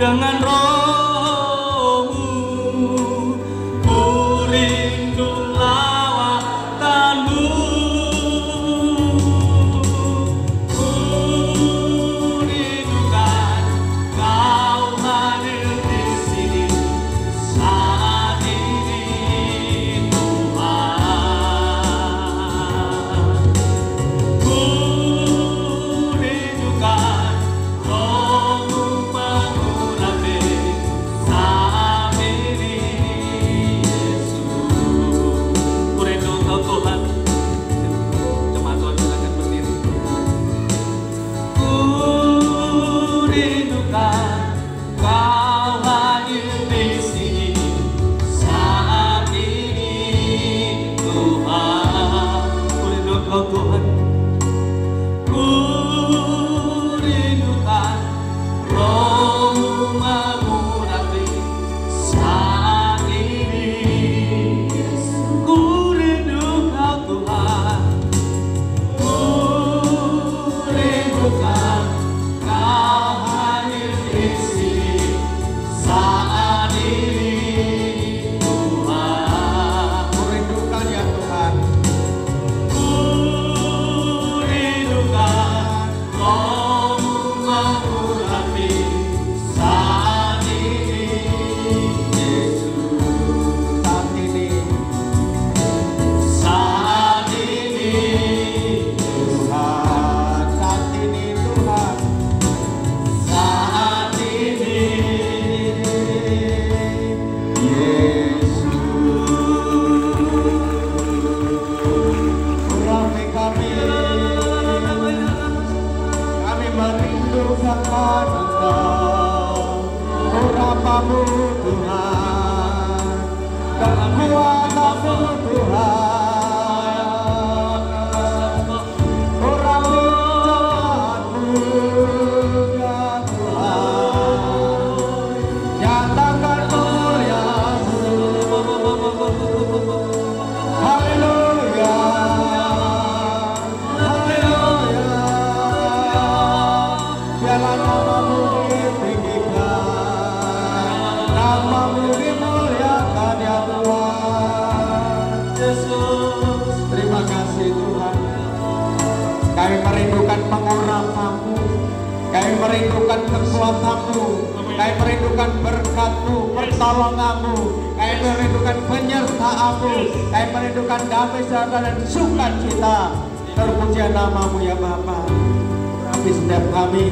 dengan rohmu, ku rindu lawatanmu, ku rindukan kau hadir di sini saat ini Tuhan. Ku rindukan rohmu mengurapi saat ini Yesus. Ku rindu Engkau Tuhan. Jemaat Tuhan silakan berdiri. Ku rindukan kau hadir di sini saat ini Tuhan. Ku rindu Engkau Tuhan. Ku rindukan rohmu mengurapi saat ini Yesus. Ku rindu Kau Tuhan. Ku rindukan Kau hadir di sini saat ini Tuhan. Ku rindukan ya Tuhan. Ku rindukan rohmu mengurapi saat ini Yesus. Saat ini Saat ini Tuhan, saat ini Tuhan. saat ini Urapi kami merindukan Engkau, urapamu Tuhan, kekuatanmu Tuhan, urapi jemaatmu ya Tuhan, nyatakan kemuliaan-Mu. Haleluya, haleluya. Biarlah namamu ditinggikan, namamu dimuliakan ya Tuhan. Yesus. Terima kasih Tuhan. Kami merindukan pengurapan-Mu, kami merindukan kekuatan-Mu, kami merindukan berkat-Mu, pertolongan-Mu, kami merindukan penyertaan-Mu, kami merindukan damai sejahtera dan sukacita. Terpujian namamu ya Bapa. Urapi setiap kami,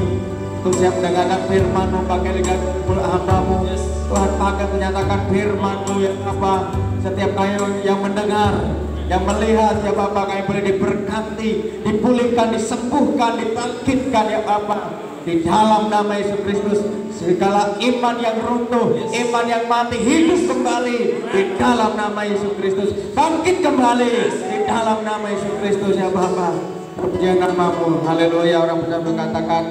untuk siap mendengarkan firman-Mu, pakai lihat hamba-Mu. Tuhan pakai menyatakan firman-Mu ya Bapa. Setiap kami yang mendengar, yang melihat ya Bapa, kami boleh diberkati, dipulihkan, disembuhkan, dibangkitkan ya Bapa. Di dalam nama Yesus Kristus, segala iman yang runtuh, iman yang mati, hidup kembali di dalam nama Yesus Kristus. Bangkit kembali di dalam nama Yesus Kristus ya Bapa. Terpujian namamu. Haleluya. Orang benar mengatakan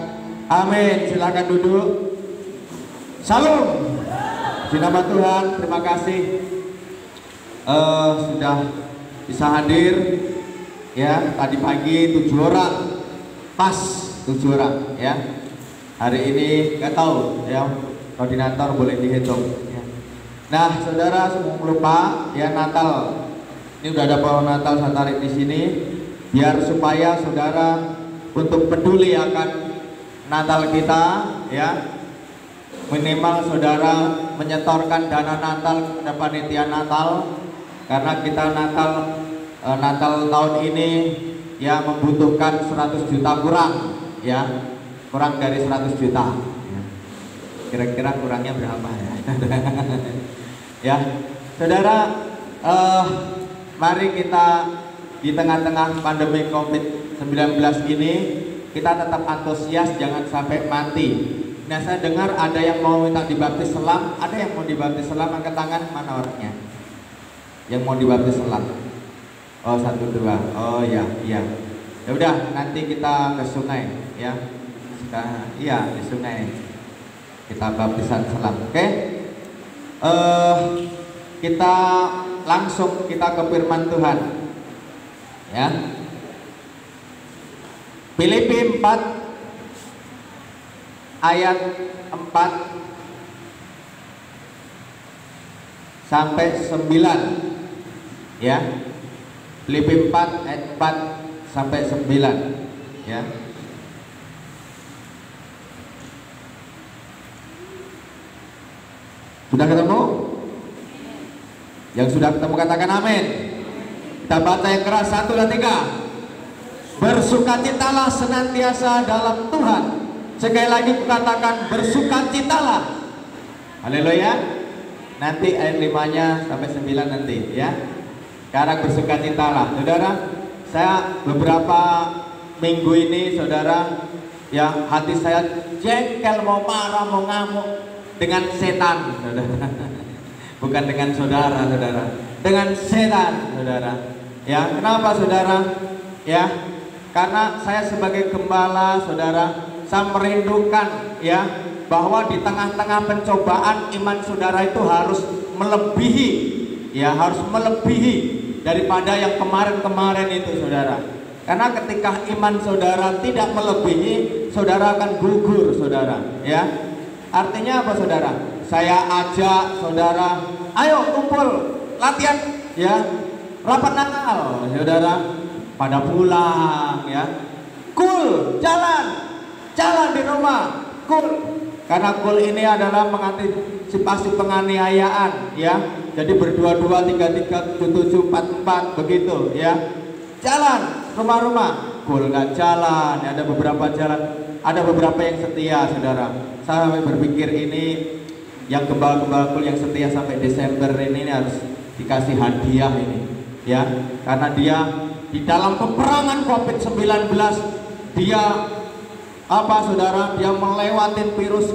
amin. Silakan duduk. Salam. Di nama Tuhan, terima kasih sudah bisa hadir ya. Tadi pagi 7 orang, pas 7 orang ya. Hari ini nggak tahu ya, koordinator boleh dihitung ya. Nah saudara, sebelum lupa ya, Natal ini udah ada pohon Natal saya tarik di sini biar supaya saudara untuk peduli akan Natal kita ya. Minimal saudara menyetorkan dana Natal kepada panitia Natal, karena kita Natal tahun ini ya membutuhkan 100 juta kurang ya, kurang dari 100 juta. Kira-kira kurangnya berapa ya? Ya, saudara, mari kita di tengah-tengah pandemi COVID-19 ini kita tetap antusias, jangan sampai mati. Nah, saya dengar ada yang mau minta dibaptis selam, ada yang mau dibaptis selam, angkat tangan, mana orangnya? Yang mau dibaptis selam? Oh, 1, 2. Oh ya, iya. Ya udah, nanti kita ke sungai ya. Iya, di sungai kita baptisan selam. Oke? Kita langsung ke firman Tuhan. Ya. Filipi 4 ayat 4 sampai 9. Ya. Filipi 4 ayat 4 sampai 9. Ya. Sudah ketemu? Yang sudah ketemu katakan amin. Kita baca yang keras, 1 dan 3. Bersukacitalah senantiasa dalam Tuhan. Sekali lagi katakan bersukacitalah. Haleluya. Nanti ayat 5-nya sampai 9 nanti ya. Sekarang bersukacitalah. Saudara, saya beberapa minggu ini saudara, ya hati saya jengkel, mau marah, mau ngamuk dengan setan, saudara. Bukan dengan saudara, saudara. Dengan setan, saudara. Ya, kenapa saudara? Ya, karena saya sebagai gembala, saudara, saya merindukan ya bahwa di tengah-tengah pencobaan iman saudara itu harus melebihi, ya harus melebihi daripada yang kemarin-kemarin itu, saudara. Karena ketika iman saudara tidak melebihi, saudara akan gugur, saudara. Ya, artinya apa, saudara? Saya ajak saudara, ayo kumpul latihan, ya rapat Natal, saudara. Pada pulang, ya, cool, jalan di rumah, cool. Karena cool ini adalah mengantisipasi penganiayaan, ya. Jadi berdua-dua, 3-3, 7-7, 4-4 begitu, ya. Jalan rumah-rumah, cool nggak jalan. Ada beberapa jalan, ada beberapa yang setia, saudara. Saya berpikir ini yang gembala-gembala cool yang setia sampai Desember ini harus dikasih hadiah ini, ya. Karena dia di dalam peperangan COVID-19 dia apa, saudara? Dia melewati virus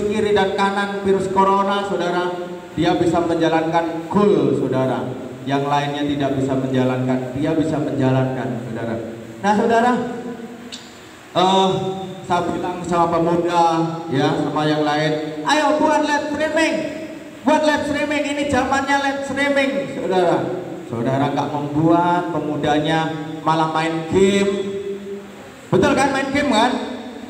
kiri dan kanan, virus corona, saudara. Dia bisa menjalankan cool, saudara. Yang lainnya tidak bisa menjalankan, dia bisa menjalankan, saudara. Nah, saudara, saya bilang sama pemuda, ya, sama yang lain, ayo buat live streaming, ini zamannya live streaming, saudara. Saudara nggak membuat, pemudanya malah main game. Betul kan, main game kan?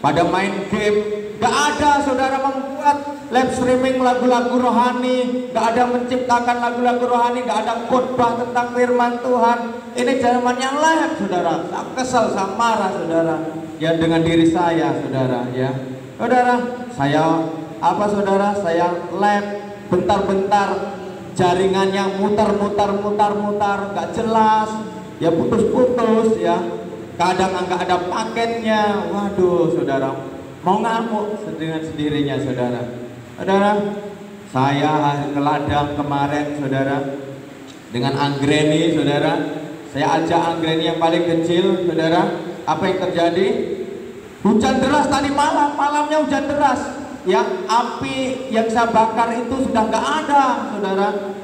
Pada main game, nggak ada saudara membuat live streaming lagu-lagu rohani, nggak ada menciptakan lagu-lagu rohani, nggak ada khotbah tentang firman Tuhan. Ini zamannya live, saudara. Saya kesel, saya marah, saudara. Ya dengan diri saya, saudara. Ya, saudara, saya apa, saudara? Saya live bentar-bentar. Jaringannya mutar, nggak jelas, ya putus-putus, ya. Kadang nggak ada paketnya, waduh, saudara, mau ngamuk dengan sendirinya, saudara. Saudara, saya ke ladang kemarin, saudara, dengan anggreni, saudara. Saya ajak anggreni yang paling kecil, saudara. Apa yang terjadi? Hujan deras tadi malamnya hujan deras. Yang api yang saya bakar itu sudah nggak ada, saudara.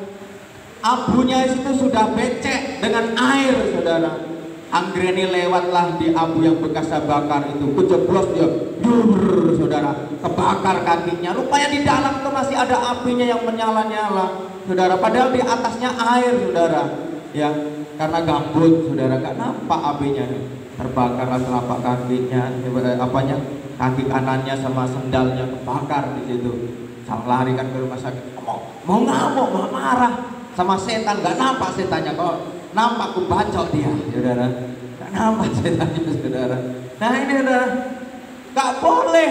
Abunya itu sudah becek dengan air, saudara. Anggreni lewatlah di abu yang bekas saya bakar itu, kejeblos dia, saudara, kebakar kakinya. Rupanya di dalam itu masih ada apinya yang menyala-nyala, saudara. Padahal di atasnya air, saudara. Ya, karena gambut, saudara, nggak nampak apinya. Terbakarlah telapak kakinya, apanya? Kaki kanannya sama sendalnya kebakar di situ. Saya larikan ke rumah sakit. Mau ngamuk, mau marah sama setan, nggak nampak setannya, kok nampak aku bacok dia, saudara. Nggak nampak setannya, saudara. Nah ini, saudara, nggak boleh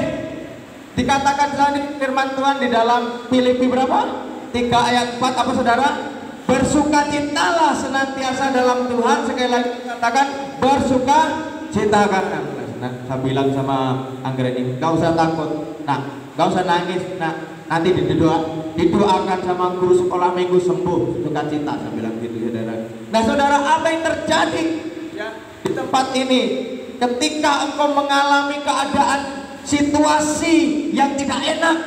dikatakan tadi firman Tuhan di dalam Filipi berapa? 3 ayat 4 apa, saudara? Bersukacitalah senantiasa dalam Tuhan. Sekali lagi katakan bersukacitakan. Nah, saya bilang sama anggreni, gak usah takut, nah, gak usah nangis, nah, nanti didoakan sama guru sekolah minggu sembuh, sukacita, saya bilang gitu, saudara. Nah, saudara, apa yang terjadi ya, di tempat ini? Ketika engkau mengalami keadaan situasi yang tidak enak,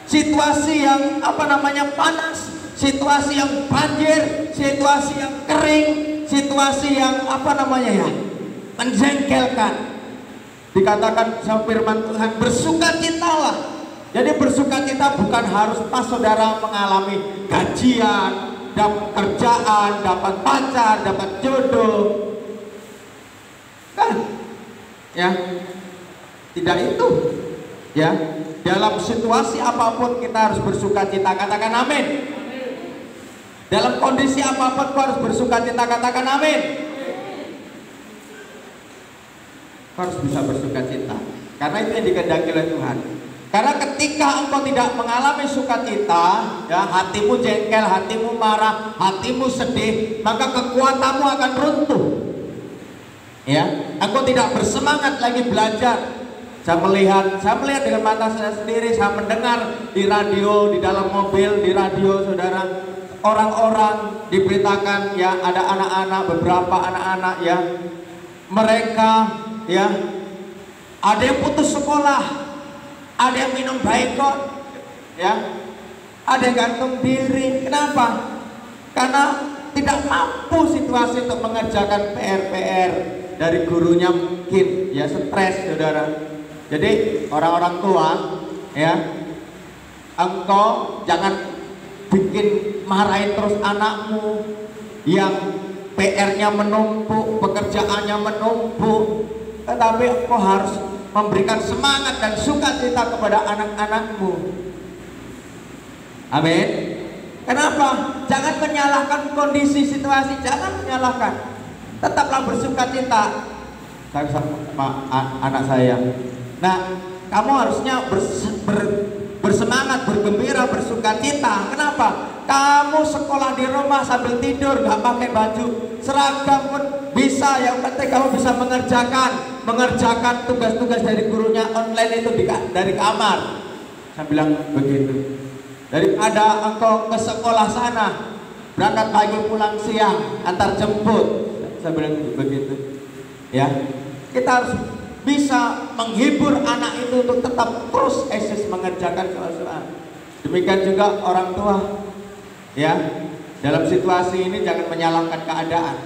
situasi yang panas, situasi yang banjir, situasi yang kering, situasi yang menjengkelkan. Dikatakan sama firman Tuhan, bersukacitalah. Jadi bersukacita bukan harus pas saudara mengalami gajian, dapat kerjaan, dapat pacar, dapat jodoh, kan? Ya, tidak itu. Ya, dalam situasi apapun kita harus bersukacita. Katakan amin. Dalam kondisi apapun kau harus bersukacita, katakan amin. Kau harus bisa bersukacita, karena itu yang dikehendaki oleh Tuhan. Karena ketika engkau tidak mengalami sukacita, ya, hatimu jengkel, hatimu marah, hatimu sedih, maka kekuatanmu akan runtuh. Ya, engkau tidak bersemangat lagi belajar. Saya melihat dengan mata saya sendiri, saya mendengar di radio, di dalam mobil, di radio, saudara, orang-orang diberitakan, ya, ada anak-anak, beberapa anak-anak, ya, mereka, ya, ada yang putus sekolah, ada yang minum baikon, ya, ada yang gantung diri. Kenapa? Karena tidak mampu situasi untuk mengerjakan PR dari gurunya, mungkin ya stres, saudara. Jadi orang-orang tua, ya, engkau jangan bikin marahin terus anakmu yang PR-nya menumpuk, pekerjaannya menumpuk, tetapi engkau harus memberikan semangat dan sukacita kepada anak-anakmu. Amin. Kenapa? Jangan menyalahkan kondisi situasi, jangan menyalahkan. Tetaplah bersukacita. Saya sama anak saya. Nah, kamu harusnya bersemangat, bergembira, bersukacita. Kenapa? Kamu sekolah di rumah sambil tidur, nggak pakai baju seragam pun bisa. Yang penting kamu bisa mengerjakan tugas-tugas dari gurunya online itu dari kamar. Saya bilang begitu. Daripada engkau ke sekolah sana, berangkat pagi pulang siang, antar jemput. Saya bilang begitu. Ya, kita harus bisa menghibur anak itu untuk tetap terus eksis mengerjakan soal-soal. Demikian juga orang tua, ya, dalam situasi ini jangan menyalahkan keadaan.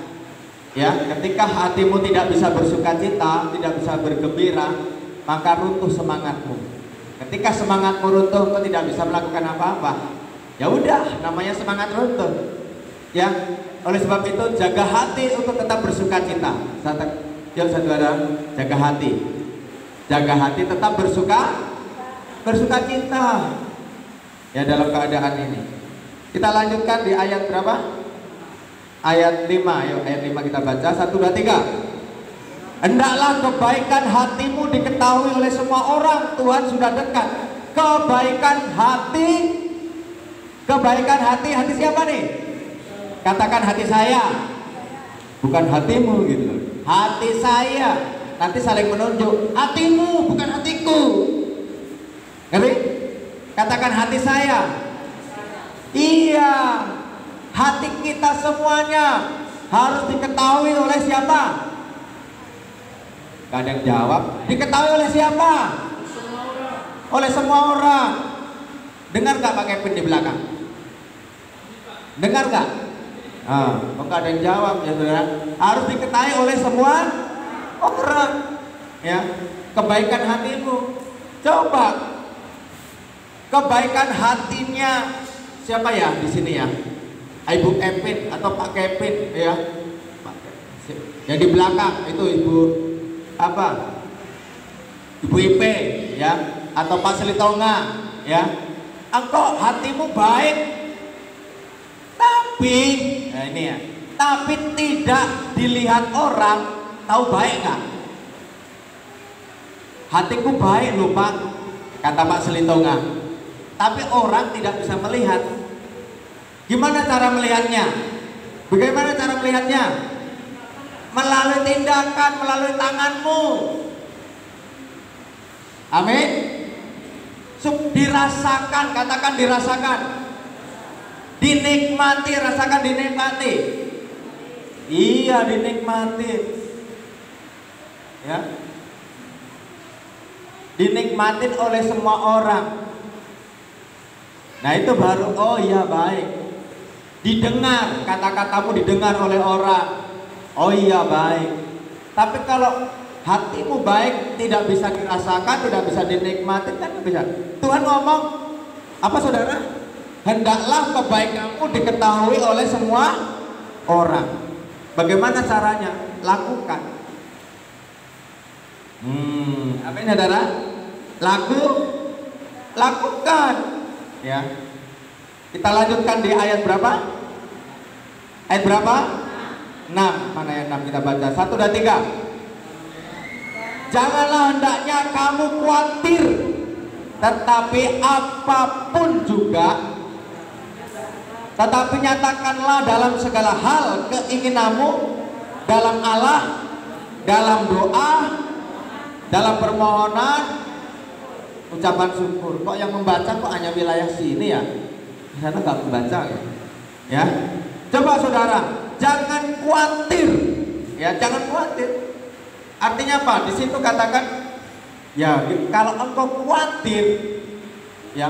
Ya, ketika hatimu tidak bisa bersukacita, tidak bisa bergembira, maka runtuh semangatmu. Ketika semangatmu runtuh, kau tidak bisa melakukan apa-apa. Ya udah, namanya semangat runtuh. Ya, oleh sebab itu jaga hati untuk tetap bersukacita. Yuk saudara, jaga hati. Jaga hati tetap bersukacita. Ya, dalam keadaan ini. Kita lanjutkan di ayat berapa? Ayat 5. Yuk, ayat 5 kita baca. 1, 2, 3. Hendaklah kebaikan hatimu diketahui oleh semua orang. Tuhan sudah dekat. Kebaikan hati siapa nih? Katakan hati saya. Bukan hatimu gitu. Hati saya. Nanti saling menunjuk. Hatimu, bukan hatiku. Ngerti? Katakan hati saya. Iya. Hati kita semuanya harus diketahui oleh siapa? Gak ada yang jawab. Diketahui oleh siapa? Oleh semua orang. Dengar gak pakai pin di belakang? Dengar gak? Kok gak ada yang jawab ya saudara? Harus diketahui oleh semua orang. Ya, kebaikan hatimu. Coba kebaikan hatinya siapa ya di sini ya? Ibu Kevin atau Pak Kevin ya? Yang di belakang itu Ibu apa? Ibu IP ya? Atau Pak Selitonga ya? Engkau hatimu baik, tapi nah ini ya, tapi tidak dilihat orang, tahu baik nggak? Hatiku baik loh Pak, kata Pak Selitonga, tapi orang tidak bisa melihat. Gimana cara melihatnya? Bagaimana cara melihatnya? Melalui tindakan, melalui tanganmu. Amin. Dirasakan, katakan dirasakan. Dinikmati, rasakan dinikmati. Iya, dinikmati. Ya. Dinikmatin oleh semua orang. Nah itu baru, oh iya baik. Didengar, kata-katamu didengar oleh orang. Oh iya baik. Tapi kalau hatimu baik, tidak bisa dirasakan, tidak bisa dinikmati, kan tidak bisa. Tuhan ngomong apa saudara? Hendaklah kebaikanmu diketahui oleh semua orang. Bagaimana caranya? Lakukan. Apa ini saudara? Lakukan. Ya. Kita lanjutkan di ayat berapa? Ayat berapa? 6. Mana yang 6 kita baca? 1 dan 3. Janganlah hendaknya kamu khawatir, tetapi apapun juga, tetapi nyatakanlah dalam segala hal keinginanmu dalam Allah, dalam doa, dalam permohonan, ucapan syukur. Kok yang membaca kok hanya wilayah sini ya? Karena nggak membaca ya. Coba saudara, jangan khawatir, ya jangan khawatir. Artinya apa? Di situ katakan, ya kalau engkau khawatir, ya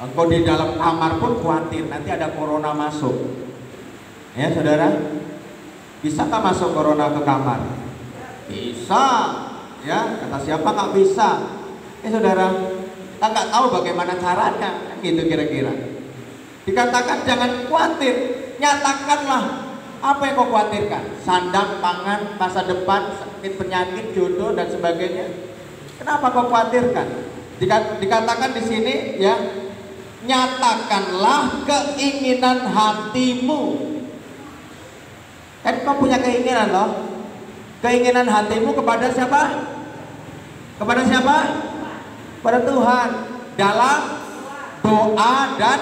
engkau di dalam kamar pun khawatir nanti ada corona masuk, ya saudara. Bisakah masuk corona ke kamar? Bisa, ya kata siapa nggak bisa? Saudara, kita nggak tahu bagaimana caranya, kan gitu kira-kira. Dikatakan jangan khawatir, nyatakanlah apa yang kau khawatirkan, sandang, pangan, masa depan, sakit, penyakit, jodoh dan sebagainya. Kenapa kau khawatirkan? Dikatakan di sini ya, nyatakanlah keinginan hatimu. Kan kau punya keinginan loh. Keinginan hatimu kepada siapa? Kepada siapa? Pada Tuhan. Dalam doa dan,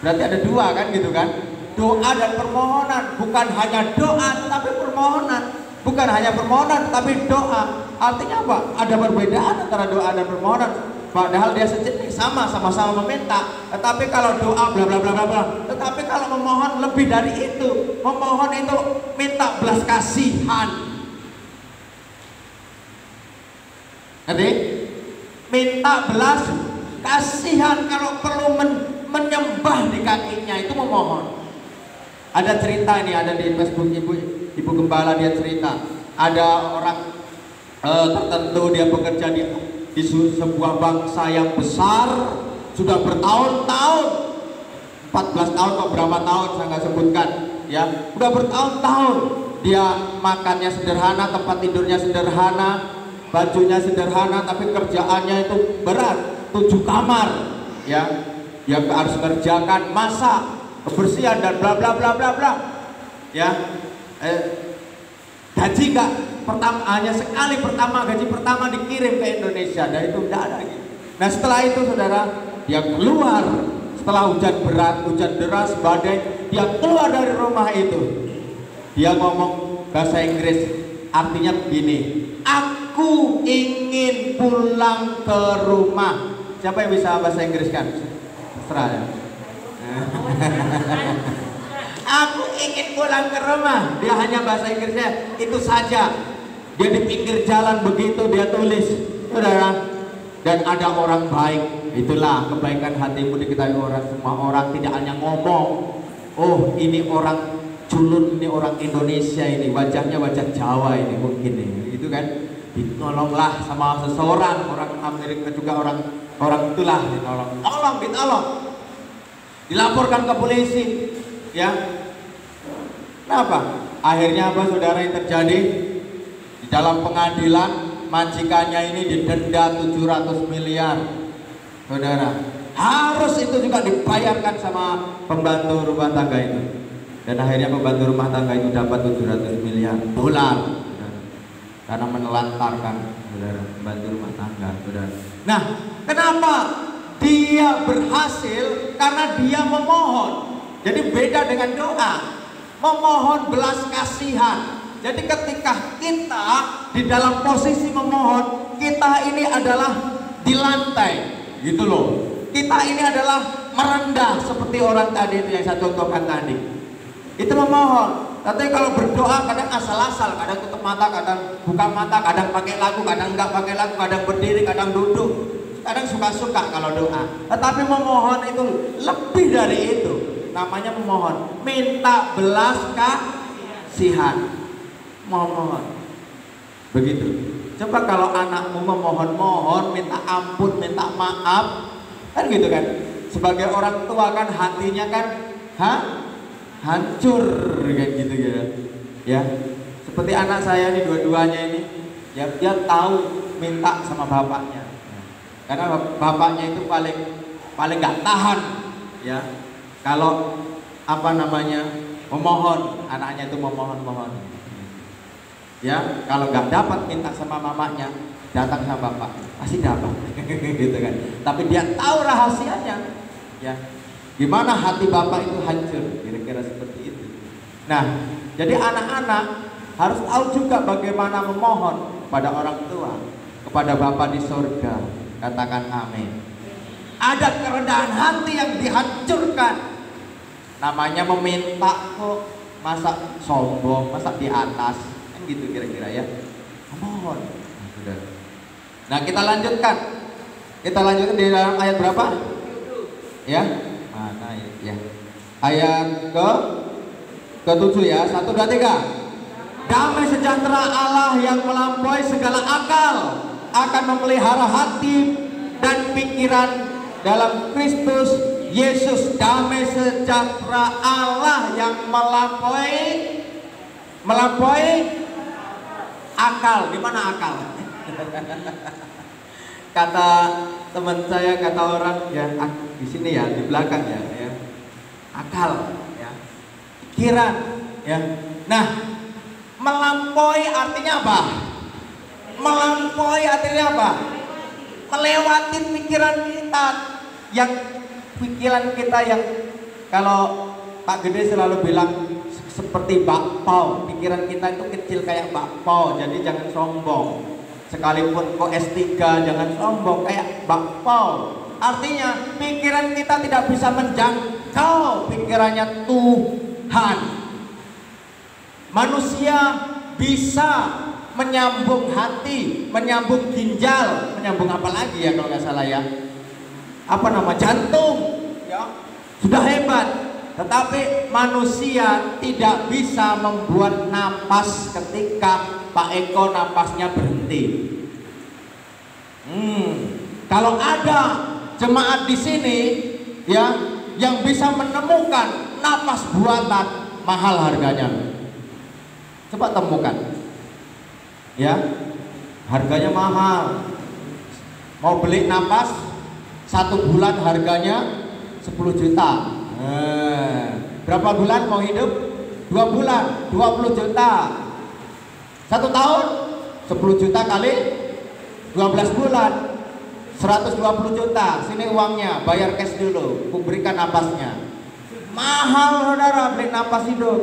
berarti ada dua kan gitu kan? Doa dan permohonan. Bukan hanya doa tetapi permohonan. Bukan hanya permohonan tetapi doa. Artinya apa? Ada perbedaan antara doa dan permohonan. Padahal dia sejenis, sama-sama meminta. Tetapi kalau doa bla bla bla bla bla. Tetapi kalau memohon lebih dari itu. Memohon itu minta belas kasihan. Ngerti? Minta belas kasihan. Kalau perlu menyembah di kakinya itu memohon. Ada cerita ini, ada di Facebook ibu gembala, dia cerita ada orang tertentu, dia bekerja di sebuah bangsa yang besar sudah bertahun-tahun, 14 tahun atau berapa tahun saya nggak sebutkan ya, udah bertahun-tahun dia makannya sederhana, tempat tidurnya sederhana, bajunya sederhana, tapi kerjaannya itu berat, 7 kamar ya, dia harus mengerjakan masak, kebersihan dan bla bla bla bla bla ya. Gaji nggak hanya sekali gaji pertama dikirim ke Indonesia, dan itu tidak ada lagi. Nah setelah itu saudara, dia keluar setelah hujan berat, hujan deras, badai, dia keluar dari rumah itu. Dia ngomong bahasa Inggris, artinya begini, aku ingin pulang ke rumah. Siapa yang bisa bahasa Inggris kan? Terserah ya. Aku ingin pulang ke rumah. Dia hanya bahasa Inggrisnya itu saja. Dia di pinggir jalan begitu dia tulis, saudara. Dan ada orang baik. Itulah kebaikan hatimu diketahui orang, semua orang, tidak hanya ngomong. Oh ini orang culun, ini orang Indonesia, ini wajahnya wajah Jawa ini mungkin ini, itu kan. Ditolonglah sama seseorang, orang Amerika juga orang itulah ditolong. Dilaporkan ke polisi, ya. Kenapa? Akhirnya apa saudara yang terjadi? Di dalam pengadilan majikannya ini didenda 700 miliar, saudara. Harus itu juga dibayarkan sama pembantu rumah tangga itu. Dan akhirnya pembantu rumah tangga itu dapat 700 miliar dolar, saudara. Karena menelantarkan, saudara, pembantu rumah tangga, saudara. Nah, kenapa? Dia berhasil karena dia memohon. Jadi beda dengan doa. Memohon belas kasihan. Jadi ketika kita di dalam posisi memohon, kita ini adalah di lantai, gitu loh. Kita ini adalah merendah seperti orang tadi itu yang saya contohkan tadi. Itu memohon. Tapi kalau berdoa kadang asal-asal, kadang tutup mata, kadang buka mata, kadang pakai lagu, kadang enggak pakai lagu, kadang berdiri, kadang duduk. Kadang suka-suka kalau doa. Tetapi memohon itu lebih dari itu. Namanya memohon, minta belas kasihan. Memohon. Begitu. Coba kalau anakmu memohon-mohon, minta ampun, minta maaf, kan gitu kan. Sebagai orang tua kan hatinya kan hancur kayak gitu ya. Ya. Seperti anak saya ini dua-duanya ini, ya dia tahu minta sama bapaknya. Karena bapaknya itu paling nggak tahan ya. Kalau memohon, anaknya itu memohon. Ya, kalau nggak dapat minta sama mamanya, datang sama bapak, pasti dapat. Gitu kan. Tapi dia tahu rahasianya. Ya, gimana hati bapak itu hancur, kira-kira seperti itu. Nah, jadi anak-anak harus tahu juga bagaimana memohon pada orang tua, kepada Bapa di surga. Katakan amin. Ada kerendahan hati yang dihancurkan. Namanya meminta kok, masa sombong, masa di atas. Gitu kira-kira ya, mohon. Nah, kita lanjutkan di dalam ayat berapa ya, mana ya, ayat ke-7 ya, 1, 2, 3. Damai sejahtera Allah yang melampaui segala akal akan memelihara hati dan pikiran dalam Kristus Yesus. Damai sejahtera Allah yang melampaui akal. Gimana akal? Kata teman saya, kata orang ya di sini ya, di belakang ya, akal ya, pikiran ya. Nah, melampaui artinya apa? Melampaui artinya apa? Melewati pikiran kita yang kalau Pak Gede selalu bilang seperti bakpao, pikiran kita itu kecil kayak bakpao, jadi jangan sombong. Sekalipun kok S3 jangan sombong kayak bakpao. Artinya pikiran kita tidak bisa menjangkau pikirannya Tuhan. Manusia bisa menyambung hati, menyambung ginjal, menyambung apa lagi ya kalau nggak salah ya? Jantung ya. Sudah hebat. Tetapi manusia tidak bisa membuat napas ketika Pak Eko napasnya berhenti. Kalau ada jemaat di sini ya yang bisa menemukan napas buatan, mahal harganya. Coba temukan. Ya, harganya mahal. Mau beli napas 1 bulan harganya 10 juta. Berapa bulan mau hidup? 2 bulan, 20 juta. 1 tahun 10 juta kali 12 bulan 120 juta. Sini uangnya, bayar cash dulu, aku berikan napasnya. Mahal saudara beli napas hidup.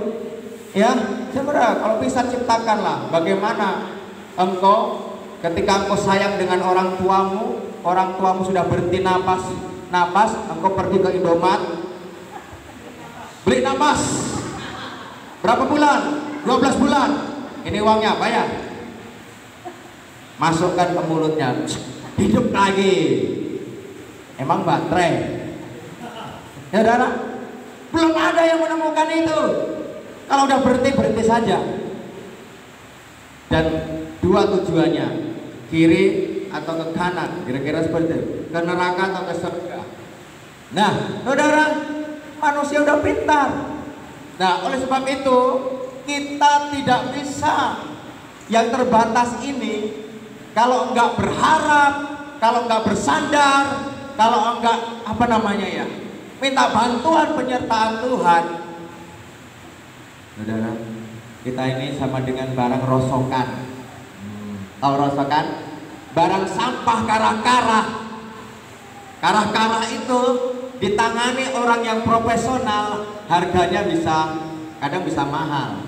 Ya, saudara, kalau bisa ciptakanlah bagaimana engkau ketika engkau sayang dengan orang tuamu sudah berhenti napas, engkau pergi ke Indomaret, beli napas. Berapa bulan? 12 bulan. Ini uangnya, bayar. Masukkan ke mulutnya, hidup lagi. Emang baterai? Ya saudara, belum ada yang menemukan itu. Kalau udah berhenti saja. Dan 2 tujuannya, kiri atau ke kanan, kira-kira seperti itu, ke neraka atau ke surga. Nah, saudara, manusia udah pintar. Nah, oleh sebab itu kita tidak bisa yang terbatas ini. Kalau enggak berharap, kalau enggak bersandar, kalau enggak minta bantuan penyertaan Tuhan. Saudara, kita ini sama dengan barang rosokan. Tahu rosokan? Barang sampah karah-karah. Karah-karah itu ditangani orang yang profesional, harganya kadang bisa mahal.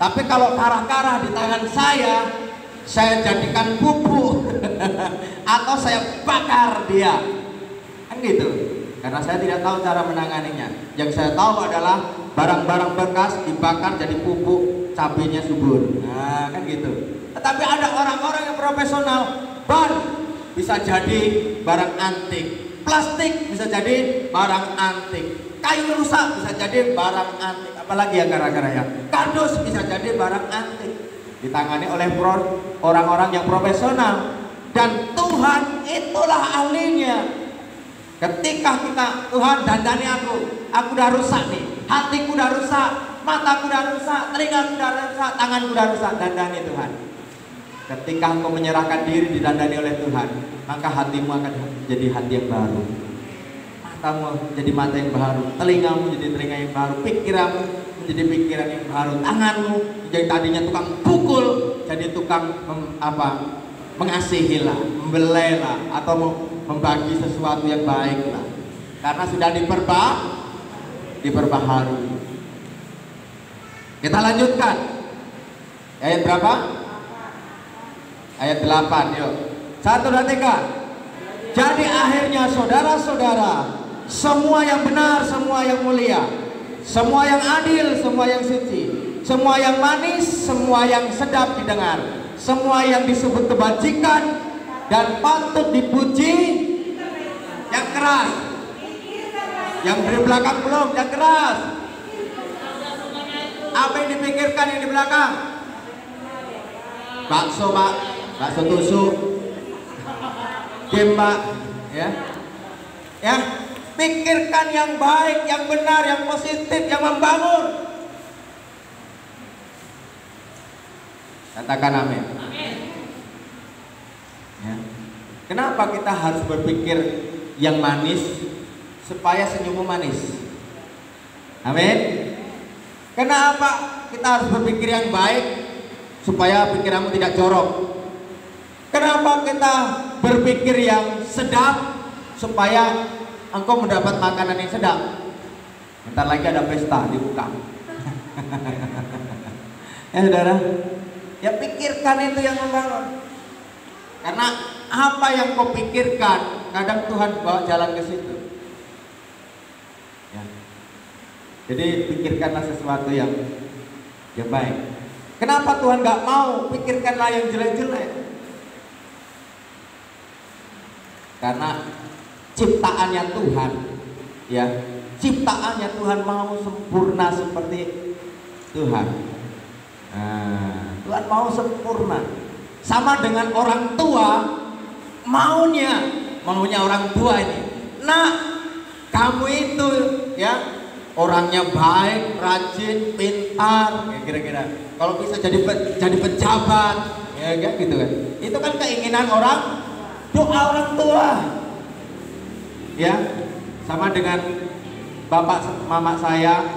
Tapi kalau karah-karah di tangan saya jadikan pupuk atau saya bakar dia, kan gitu. Karena saya tidak tahu cara menanganinya. Yang saya tahu adalah barang-barang bekas dibakar jadi pupuk, cabenya subur. Nah, kan gitu. Tetapi ada orang-orang yang profesional, ban bisa jadi barang antik, plastik bisa jadi barang antik, kayu rusak bisa jadi barang antik, apalagi ya gara-gara ya, kardus bisa jadi barang antik, ditangani oleh orang-orang yang profesional. Dan Tuhan itulah ahlinya. Ketika Tuhan dandani aku udah rusak nih, hatiku udah rusak, mataku udah rusak, telingaku udah rusak, tanganku udah rusak, dandani Tuhan. Ketika engkau menyerahkan diri didandani oleh Tuhan, maka hatimu akan jadi hati yang baru. matamu jadi mata yang baru, telingamu jadi telinga yang baru, pikiranmu menjadi pikiran yang baru, tanganmu yang tadinya tukang pukul jadi tukang mengasihilah, membelailah, atau membagi sesuatu yang baiklah, karena sudah diperbaharui. Kita lanjutkan ayat berapa? Ayat 8, yuk. 1, 2, 3. Jadi akhirnya saudara-saudara, semua yang benar, semua yang mulia, semua yang adil, semua yang suci, semua yang manis, semua yang sedap didengar, semua yang disebut kebajikan dan patut dipuji, yang keras, yang di belakang belum, yang keras. Apa yang dipikirkan yang di belakang? Bakso, Pak, bakso tusuk, game, Pak, ya, ya. Pikirkan yang baik, yang benar, yang positif, yang membangun. Katakan amin. Ya. Kenapa kita harus berpikir yang manis supaya senyummu manis? Amin. Kenapa kita harus berpikir yang baik supaya pikiranmu tidak jorok? Kenapa kita berpikir yang sedap supaya engkau mendapat makanan yang sedap? Bentar lagi ada pesta dibuka. Ya saudara, ya pikirkan itu yang membangun. Karena apa yang kau pikirkan, kadang Tuhan bawa jalan ke situ. Ya. Jadi pikirkanlah sesuatu yang baik. Kenapa Tuhan gak mau pikirkanlah yang jelek-jelek? Karena ciptaannya Tuhan, ya, ciptaannya Tuhan mau sempurna seperti Tuhan. Tuhan mau sempurna. Sama dengan orang tua, maunya orang tua ini, nah, kamu itu, ya, orangnya baik, rajin, pintar, ya kira-kira. Kalau bisa jadi pejabat, ya gitu kan. Itu kan keinginan doa orang tua. Ya, sama dengan bapak mama saya,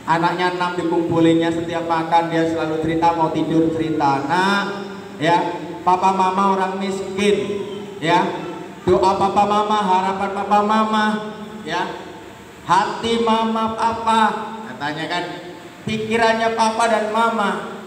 anaknya 6 dikumpulinnya, setiap makan dia selalu cerita, mau tidur cerita. Nah, ya, papa mama orang miskin, ya, doa papa mama, harapan papa mama, ya, hati mama papa, katanya kan, pikirannya papa dan mama.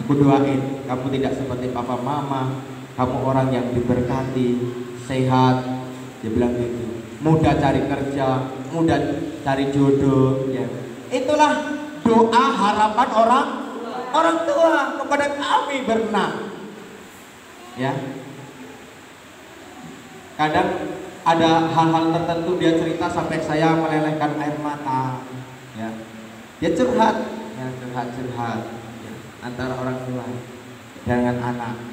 Aku doain kamu tidak seperti papa mama, kamu orang yang diberkati, sehat. Dia bilang gitu, mudah cari kerja, mudah cari jodoh, ya. Itulah doa harapan orang tua kepada kami berenang, ya. Kadang ada hal-hal tertentu dia cerita sampai saya melelehkan air mata, ya. Dia curhat, ya, curhat, ya, antara orang tua dengan anak.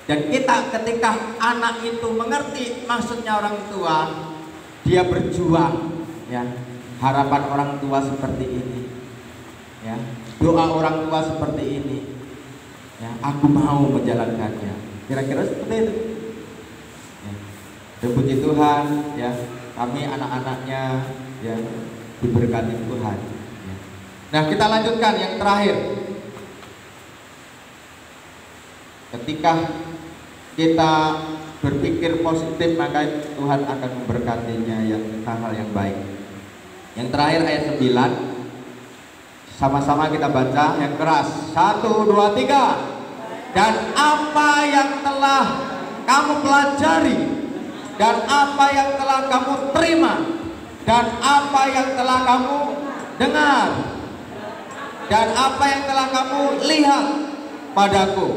Dan kita ketika anak itu mengerti maksudnya orang tua, dia berjuang, ya. Harapan orang tua seperti ini, ya. Doa orang tua seperti ini, ya. Aku mau menjalankannya. Kira-kira seperti itu. Ya. Dan puji Tuhan, ya. Kami anak-anaknya, ya, diberkati Tuhan. Ya. Nah, kita lanjutkan yang terakhir. Ketika kita berpikir positif, maka Tuhan akan memberkatinya yang hal-hal yang baik. Yang terakhir ayat 9, sama-sama kita baca yang keras. 1, 2, 3. Dan apa yang telah kamu pelajari, dan apa yang telah kamu terima, dan apa yang telah kamu dengar, dan apa yang telah kamu lihat padaku,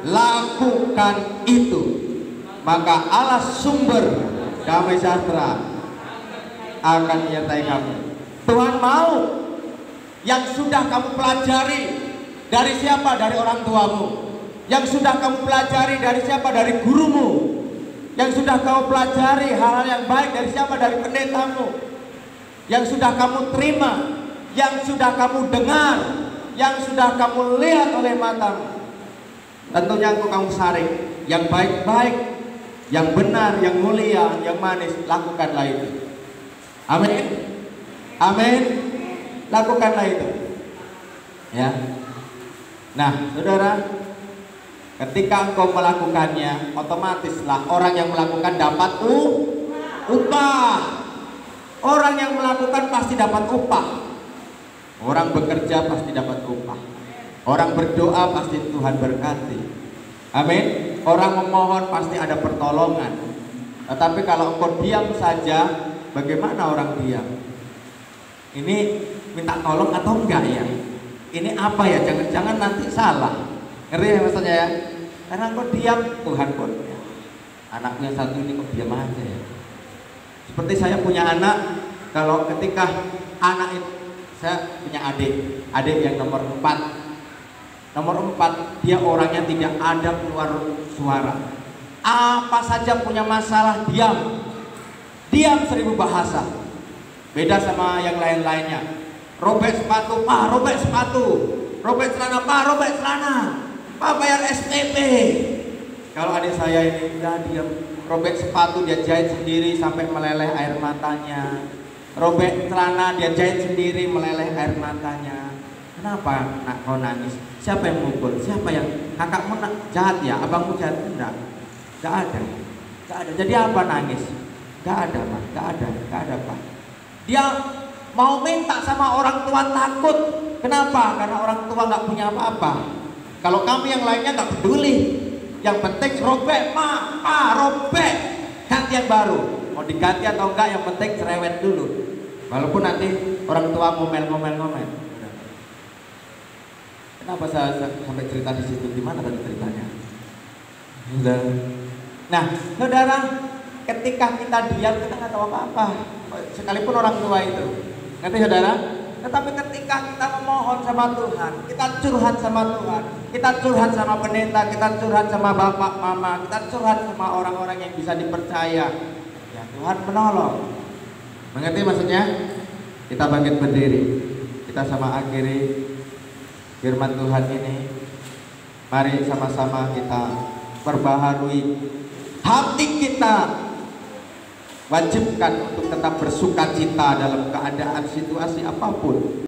lakukan itu, maka Allah sumber damai sejahtera akan menyertai kamu. Tuhan mau yang sudah kamu pelajari dari siapa? Dari orang tuamu. Yang sudah kamu pelajari dari siapa? Dari gurumu. Yang sudah kamu pelajari hal-hal yang baik dari siapa? Dari pendetamu. Yang sudah kamu terima, yang sudah kamu dengar, yang sudah kamu lihat oleh matamu. Tentunya kamu saring yang baik-baik, yang benar, yang mulia, yang manis, lakukanlah itu. Amin. Amin. Lakukanlah itu. Ya. Nah, saudara, ketika engkau melakukannya, otomatislah orang yang melakukan dapat upah. Orang yang melakukan pasti dapat upah. Orang bekerja pasti dapat upah. Orang berdoa pasti Tuhan berkati. Amin. Orang memohon pasti ada pertolongan. Tetapi kalau engkau diam saja, bagaimana orang diam? Ini minta tolong atau enggak ya? Ini apa ya? Jangan-jangan nanti salah. Ngerti ya maksudnya ya? Karena engkau diam, Tuhan pun ya, anaknya satu ini kok diam aja ya. Seperti saya punya anak, kalau ketika anak itu, saya punya adik yang nomor 4. Nomor 4, dia orangnya tidak ada keluar suara. Apa saja punya masalah, diam 1000 bahasa. Beda sama yang lain-lainnya. Robek sepatu, Pak, robek sepatu. Robek celana, Pak, robek celana. Pak, bayar SPP. Kalau adik saya ini udah diam. Robek sepatu dia jahit sendiri sampai meleleh air matanya. Robek celana dia jahit sendiri meleleh air matanya. Kenapa nak kau nangis? Siapa yang mukul? Siapa yang kakakmu jahat ya? Abangmu jahat? Enggak ada. Jadi apa nangis? Enggak ada Pak, enggak ada Pak. Dia mau minta sama orang tua takut. Kenapa? Karena orang tua nggak punya apa-apa. Kalau kami yang lainnya nggak peduli. Yang penting robek, Pak, robek, ganti yang baru. Mau diganti atau enggak, yang penting cerewet dulu. Walaupun nanti orang tua ngomel. Kenapa saya sampai cerita di situ? Gimana tadi ceritanya? Nah, saudara, ketika kita diam, kita nggak tahu apa-apa. Sekalipun orang tua itu, ngerti saudara? Tetapi ketika kita memohon sama Tuhan, kita curhat sama Tuhan, kita curhat sama pendeta, kita curhat sama bapak, mama, kita curhat sama orang-orang yang bisa dipercaya, ya Tuhan menolong. Mengerti maksudnya? Kita bangkit berdiri, kita sama akhiri firman Tuhan ini. Mari sama-sama kita perbaharui hati kita. Wajibkan untuk tetap bersuka cita dalam keadaan situasi apapun.